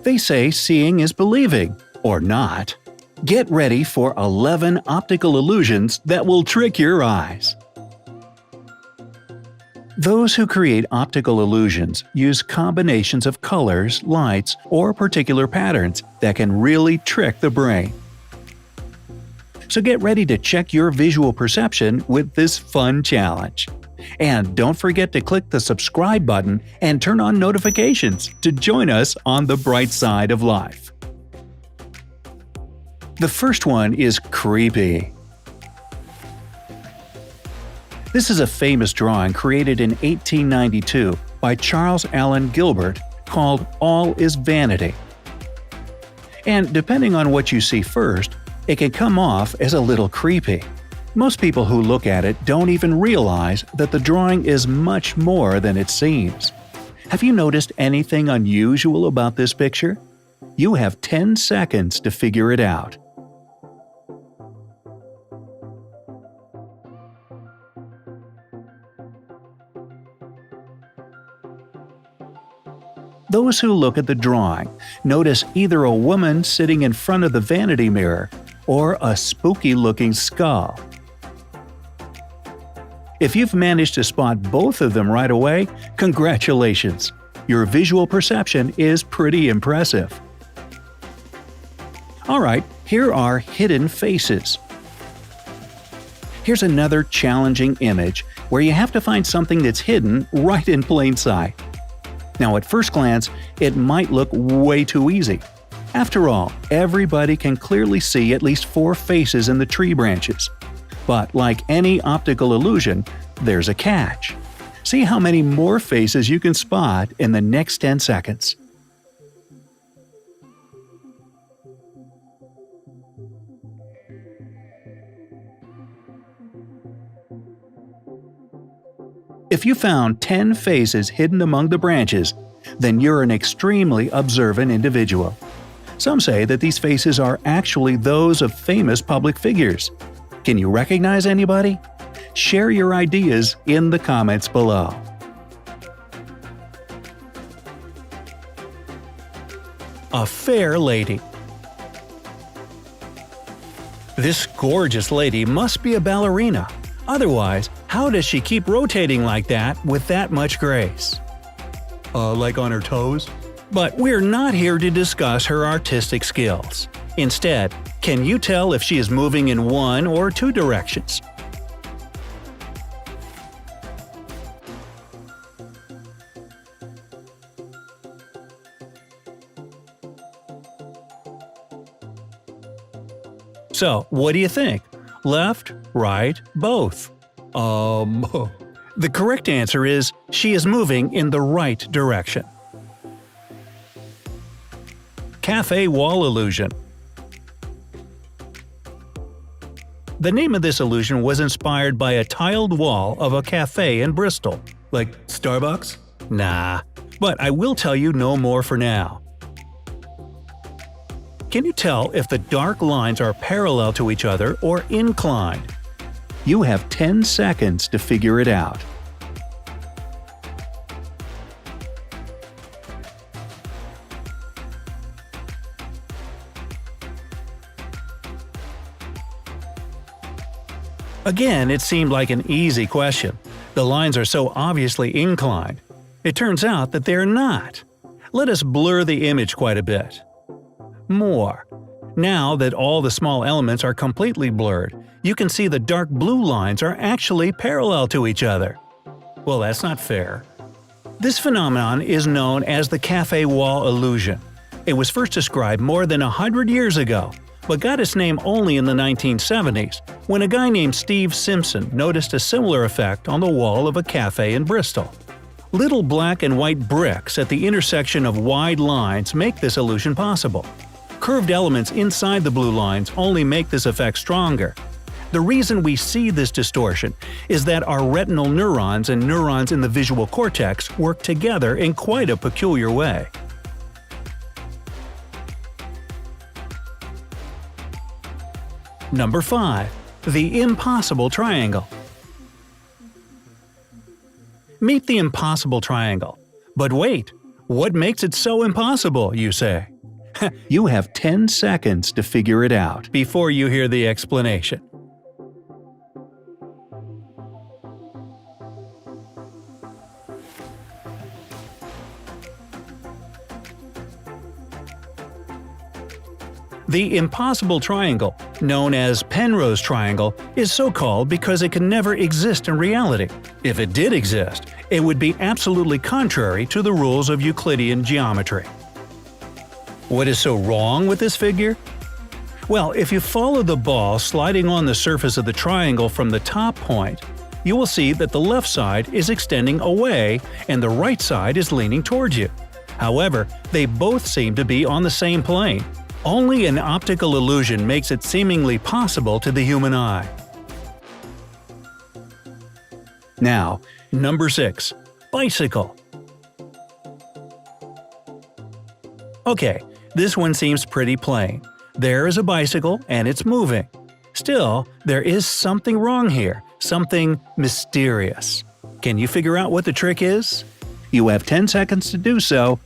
They say seeing is believing, or not. Get ready for 11 optical illusions that will trick your eyes. Those who create optical illusions use combinations of colors, lights, or particular patterns that can really trick the brain. So get ready to check your visual perception with this fun challenge. And don't forget to click the subscribe button and turn on notifications to join us on the bright side of life. The first one is creepy. This is a famous drawing created in 1892 by Charles Allen Gilbert called All is Vanity. And depending on what you see first, it can come off as a little creepy. Most people who look at it don't even realize that the drawing is much more than it seems. Have you noticed anything unusual about this picture? You have 10 seconds to figure it out. Those who look at the drawing notice either a woman sitting in front of the vanity mirror or a spooky-looking skull. If you've managed to spot both of them right away, congratulations! Your visual perception is pretty impressive. Alright, here are hidden faces. Here's another challenging image where you have to find something that's hidden right in plain sight. Now at first glance, it might look way too easy. After all, everybody can clearly see at least 4 faces in the tree branches. But like any optical illusion, there's a catch. See how many more faces you can spot in the next 10 seconds. If you found 10 faces hidden among the branches, then you're an extremely observant individual. Some say that these faces are actually those of famous public figures. Can you recognize anybody? Share your ideas in the comments below. A fair lady. This gorgeous lady must be a ballerina. Otherwise, how does she keep rotating like that with that much grace? Like on her toes? But we're not here to discuss her artistic skills. Instead, can you tell if she is moving in one or two directions? So, what do you think? Left, right, both? The correct answer is she is moving in the right direction. Cafe wall illusion. The name of this illusion was inspired by a tiled wall of a cafe in Bristol. Like Starbucks? Nah, but I will tell you no more for now. Can you tell if the dark lines are parallel to each other or inclined? You have 10 seconds to figure it out. Again, it seemed like an easy question. The lines are so obviously inclined. It turns out that they're not. Let us blur the image quite a bit. More. Now that all the small elements are completely blurred, you can see the dark blue lines are actually parallel to each other. Well, that's not fair. This phenomenon is known as the cafe wall illusion. It was first described more than 100 years ago, but got its name only in the 1970s, when a guy named Steve Simpson noticed a similar effect on the wall of a cafe in Bristol. Little black and white bricks at the intersection of wide lines make this illusion possible. Curved elements inside the blue lines only make this effect stronger. The reason we see this distortion is that our retinal neurons and neurons in the visual cortex work together in quite a peculiar way. Number 5. The impossible triangle. Meet the impossible triangle. But wait, what makes it so impossible, you say? You have 10 seconds to figure it out before you hear the explanation. The impossible triangle, known as Penrose triangle, is so called because it can never exist in reality. If it did exist, it would be absolutely contrary to the rules of Euclidean geometry. What is so wrong with this figure? Well, if you follow the ball sliding on the surface of the triangle from the top point, you will see that the left side is extending away and the right side is leaning towards you. However, they both seem to be on the same plane. Only an optical illusion makes it seemingly possible to the human eye. Now, number 6. Bicycle. Okay, this one seems pretty plain. There is a bicycle and it's moving. Still, there is something wrong here, something mysterious. Can you figure out what the trick is? You have 10 seconds to do so.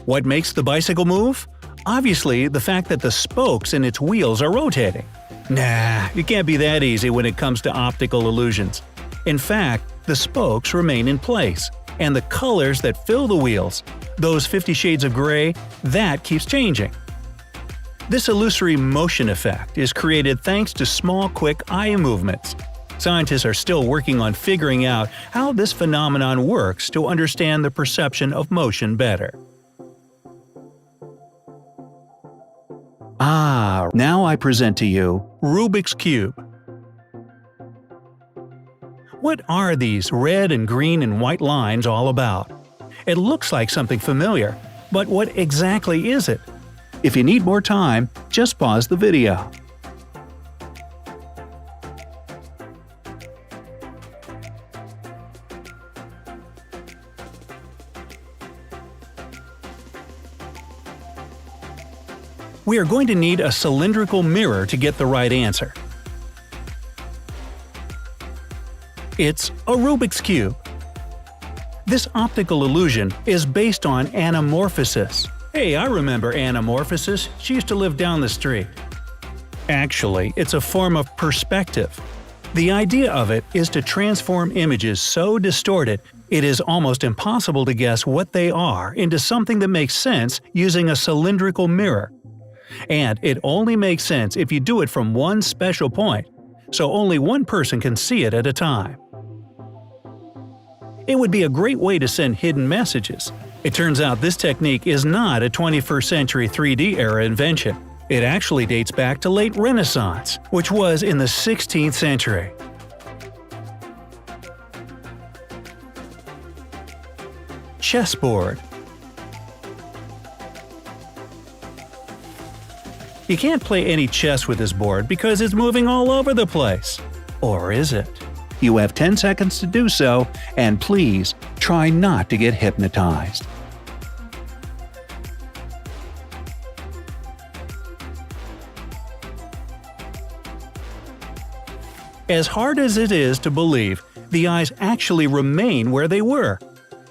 What makes the bicycle move? Obviously, the fact that the spokes in its wheels are rotating. Nah, it can't be that easy when it comes to optical illusions. In fact, the spokes remain in place, and the colors that fill the wheels, those 50 shades of gray, that keeps changing. This illusory motion effect is created thanks to small, quick eye movements. Scientists are still working on figuring out how this phenomenon works to understand the perception of motion better. Now I present to you Rubik's Cube. What are these red and green and white lines all about? It looks like something familiar, but what exactly is it? If you need more time, just pause the video. We are going to need a cylindrical mirror to get the right answer. It's a Rubik's Cube. This optical illusion is based on anamorphosis. Hey, I remember anamorphosis. She used to live down the street. Actually, it's a form of perspective. The idea of it is to transform images so distorted it is almost impossible to guess what they are into something that makes sense using a cylindrical mirror. And it only makes sense if you do it from one special point, so only one person can see it at a time. It would be a great way to send hidden messages. It turns out this technique is not a 21st century 3D era invention. It actually dates back to late Renaissance, which was in the 16th century. Chessboard. You can't play any chess with this board because it's moving all over the place. Or is it? You have 10 seconds to do so, and please, try not to get hypnotized. As hard as it is to believe, the eyes actually remain where they were.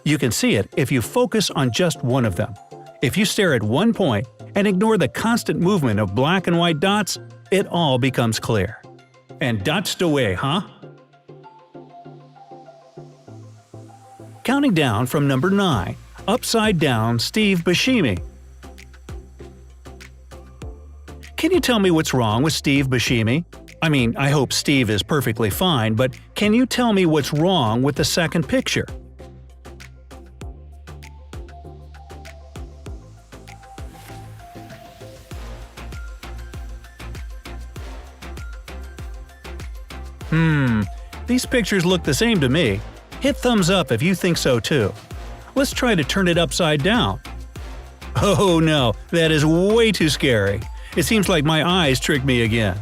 You can see it if you focus on just one of them. If you stare at one point and ignore the constant movement of black and white dots, it all becomes clear. And that's the way, huh? Counting down from number 9, Upside Down Steve Buscemi. Can you tell me what's wrong with Steve Buscemi? I mean, I hope Steve is perfectly fine, but can you tell me what's wrong with the second picture? These pictures look the same to me. Hit thumbs up if you think so too. Let's try to turn it upside down. Oh no, that is way too scary. It seems like my eyes tricked me again.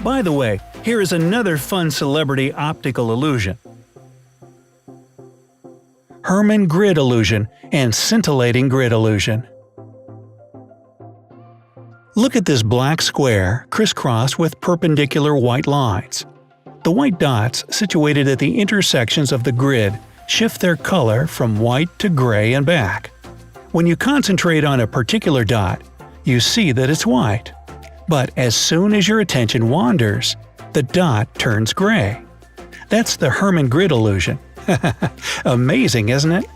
By the way, here is another fun celebrity optical illusion. Herman grid illusion and scintillating grid illusion. Look at this black square crisscrossed with perpendicular white lines. The white dots situated at the intersections of the grid shift their color from white to gray and back. When you concentrate on a particular dot, you see that it's white. But as soon as your attention wanders, the dot turns gray. That's the Hermann grid illusion. Amazing, isn't it?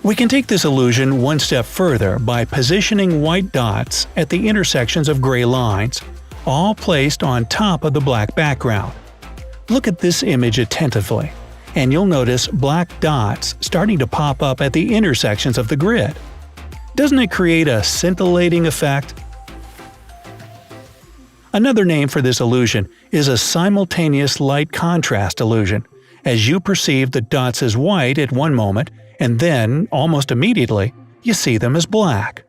We can take this illusion one step further by positioning white dots at the intersections of gray lines, all placed on top of the black background. Look at this image attentively, and you'll notice black dots starting to pop up at the intersections of the grid. Doesn't it create a scintillating effect? Another name for this illusion is a simultaneous light contrast illusion, as you perceive the dots as white at one moment, and then, almost immediately, you see them as black.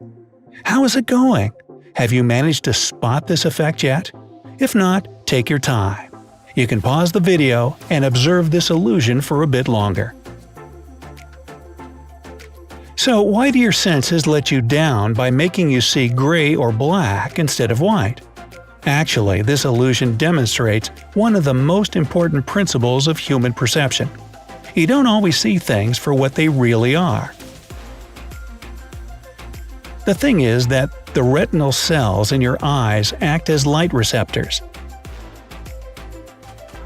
How is it going? Have you managed to spot this effect yet? If not, take your time. You can pause the video and observe this illusion for a bit longer. So why do your senses let you down by making you see gray or black instead of white? Actually, this illusion demonstrates one of the most important principles of human perception. You don't always see things for what they really are. The thing is that the retinal cells in your eyes act as light receptors.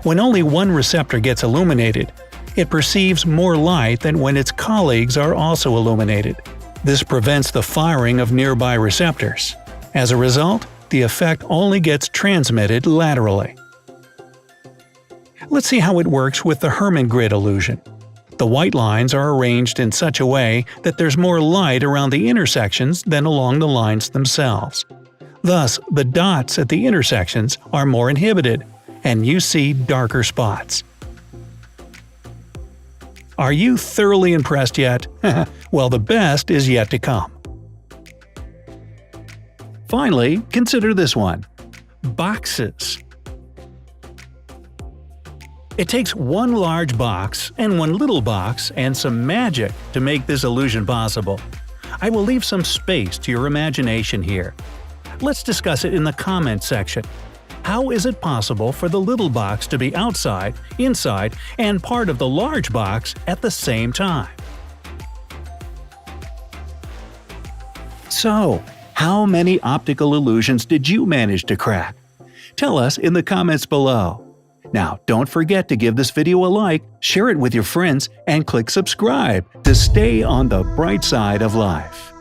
When only one receptor gets illuminated, it perceives more light than when its colleagues are also illuminated. This prevents the firing of nearby receptors. As a result, the effect only gets transmitted laterally. Let's see how it works with the Hermann grid illusion. The white lines are arranged in such a way that there's more light around the intersections than along the lines themselves. Thus, the dots at the intersections are more inhibited, and you see darker spots. Are you thoroughly impressed yet? Well, the best is yet to come. Finally, consider this one: boxes. It takes one large box and one little box and some magic to make this illusion possible. I will leave some space to your imagination here. Let's discuss it in the comments section. How is it possible for the little box to be outside, inside, and part of the large box at the same time? So, how many optical illusions did you manage to crack? Tell us in the comments below. Now, don't forget to give this video a like, share it with your friends, and click subscribe to stay on the bright side of life.